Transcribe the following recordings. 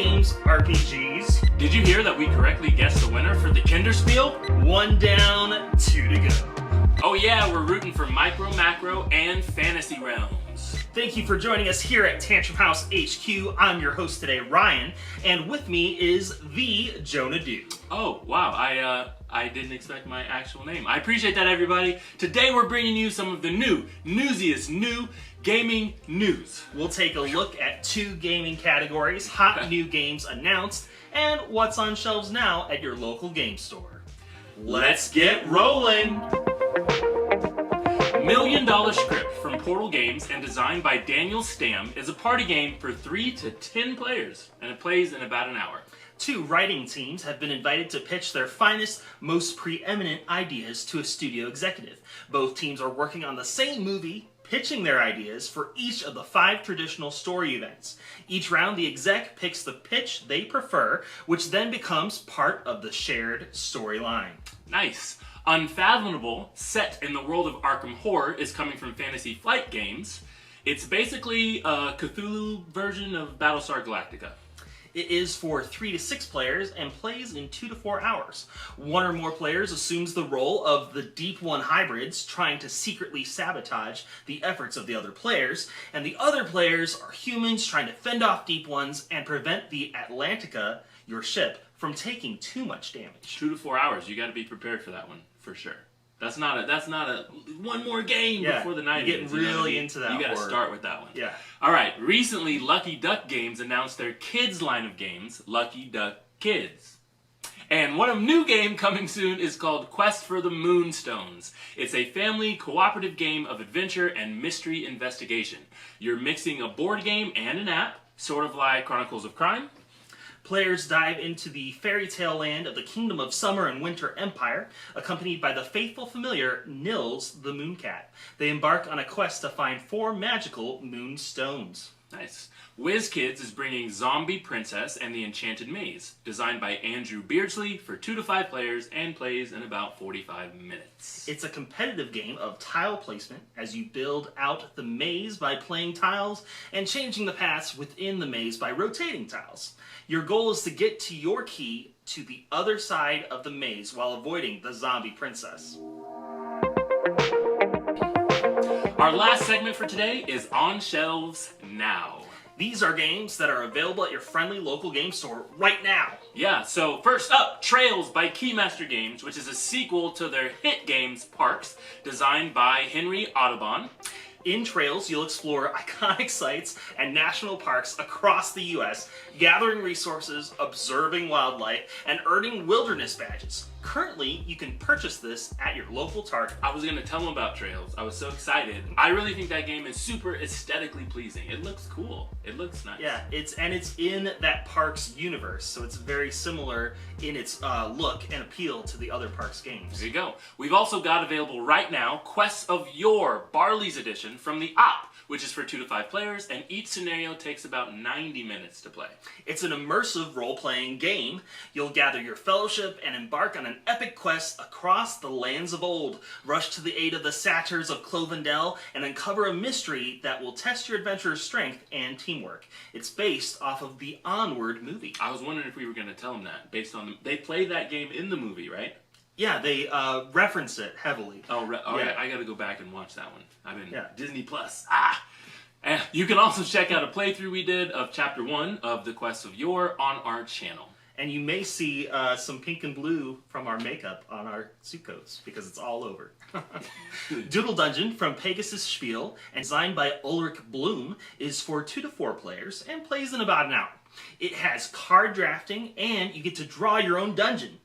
games, RPGs. Did you hear that we correctly guessed the winner for the Kinderspiel? 1 down, 2 to go. Oh yeah, we're rooting for Micro, Macro, and Fantasy Realms. Thank you for joining us here at Tantrum House HQ. I'm your host today, Ryan, and with me is the Jonah Dude. Oh, wow, I didn't expect my actual name. I appreciate that, everybody. Today we're bringing you some of the newsiest gaming news. We'll take a look at 2 gaming categories, hot new games announced, and what's on shelves now at your local game store. Let's get rolling! $1 Million Script from Portal Games and designed by Daniel Stamm is a party game for 3 to 10 players, and it plays in about an hour. 2 writing teams have been invited to pitch their finest, most preeminent ideas to a studio executive. Both teams are working on the same movie, pitching their ideas for each of the 5 traditional story events. Each round, the exec picks the pitch they prefer, which then becomes part of the shared storyline. Nice. Unfathomable, set in the world of Arkham Horror, is coming from Fantasy Flight Games. It's basically a Cthulhu version of Battlestar Galactica. It is for 3 to 6 players and plays in 2 to 4 hours. 1 or more players assumes the role of the Deep One hybrids, trying to secretly sabotage the efforts of the other players, and the other players are humans trying to fend off Deep Ones and prevent the Atlantica, your ship, from taking too much damage. 2 to 4 hours. You got to be prepared for that one, for sure. That's not a one more game before the night ends. You're getting really into that. You got to start with that one. Yeah. All right. Recently, Lucky Duck Games announced their kids line of games, Lucky Duck Kids. And one new game coming soon is called Quest for the Moonstones. It's a family cooperative game of adventure and mystery investigation. You're mixing a board game and an app, sort of like Chronicles of Crime. Players dive into the fairy tale land of the Kingdom of Summer and Winter Empire, accompanied by the faithful familiar Nils the Mooncat. They embark on a quest to find 4 magical moonstones. Nice. WizKids is bringing Zombie Princess and the Enchanted Maze, designed by Andrew Beardsley for 2 to 5 players and plays in about 45 minutes. It's a competitive game of tile placement as you build out the maze by playing tiles and changing the paths within the maze by rotating tiles. Your goal is to get to your key to the other side of the maze while avoiding the zombie princess. Our last segment for today is On Shelves Now. These are games that are available at your friendly local game store right now. Yeah, so first up, Trails by Keymaster Games, which is a sequel to their hit games Parks, designed by Henry Audubon. In Trails, you'll explore iconic sites and national parks across the U.S., gathering resources, observing wildlife, and earning wilderness badges. Currently, you can purchase this at your local Target. I was going to tell them about Trails. I was so excited. I really think that game is super aesthetically pleasing. It looks cool. It looks nice. Yeah, it's in that Parks universe, so it's very similar in its look and appeal to the other Parks games. There you go. We've also got available right now Quests of Yore, Barley's edition from the Op, which is for 2 to 5 players, and each scenario takes about 90 minutes to play. It's an immersive role-playing game. You'll gather your fellowship and embark on an epic quest across the lands of old. Rush to the aid of the satyrs of Clovendell and uncover a mystery that will test your adventurer's strength and teamwork. It's based off of the Onward movie. I was wondering if we were going to tell them that, based on they played that game in the movie, right? Yeah, they reference it heavily. Yeah. I got to go back and watch that one. I've been Disney Plus. And you can also check out a playthrough we did of Chapter 1 of the Quest of Yore on our channel. And you may see some pink and blue from our makeup on our suit coats, because it's all over. Doodle Dungeon from Pegasus Spiel, and designed by Ulrich Bloom, is for 2 to 4 players and plays in about an hour. It has card drafting, and you get to draw your own dungeon.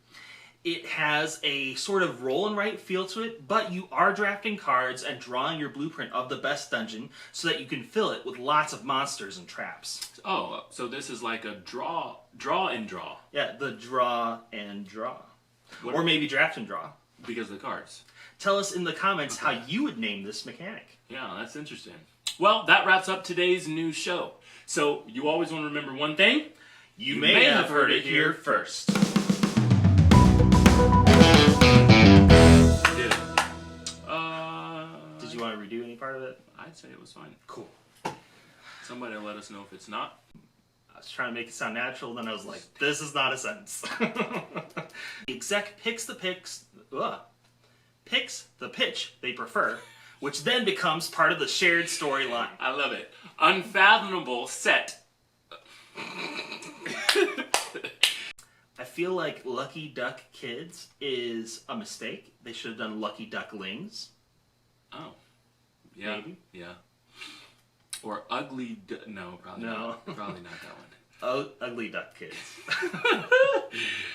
It has a sort of roll and write feel to it, but you are drafting cards and drawing your blueprint of the best dungeon so that you can fill it with lots of monsters and traps. Oh, so this is like a draw and draw. Yeah, the draw and draw. Or maybe draft and draw. Because of the cards. Tell us in the comments how you would name this mechanic. Yeah, that's interesting. Well, that wraps up today's new show. So, you always want to remember one thing. You may have heard it here first. Did you want to redo any part of it? I'd say it was fine. Cool. Somebody let us know if it's not. was trying to make it sound natural, then I was like, this is not a sentence. The exec picks the pitch they prefer, which then becomes part of the shared storyline. I love it. Unfathomable set. I feel like Lucky Duck Kids is a mistake. They should have done Lucky Ducklings. Oh. Yeah. Maybe. Yeah. Or no, probably No. not. Probably not that one. Oh, Ugly Duck Kids.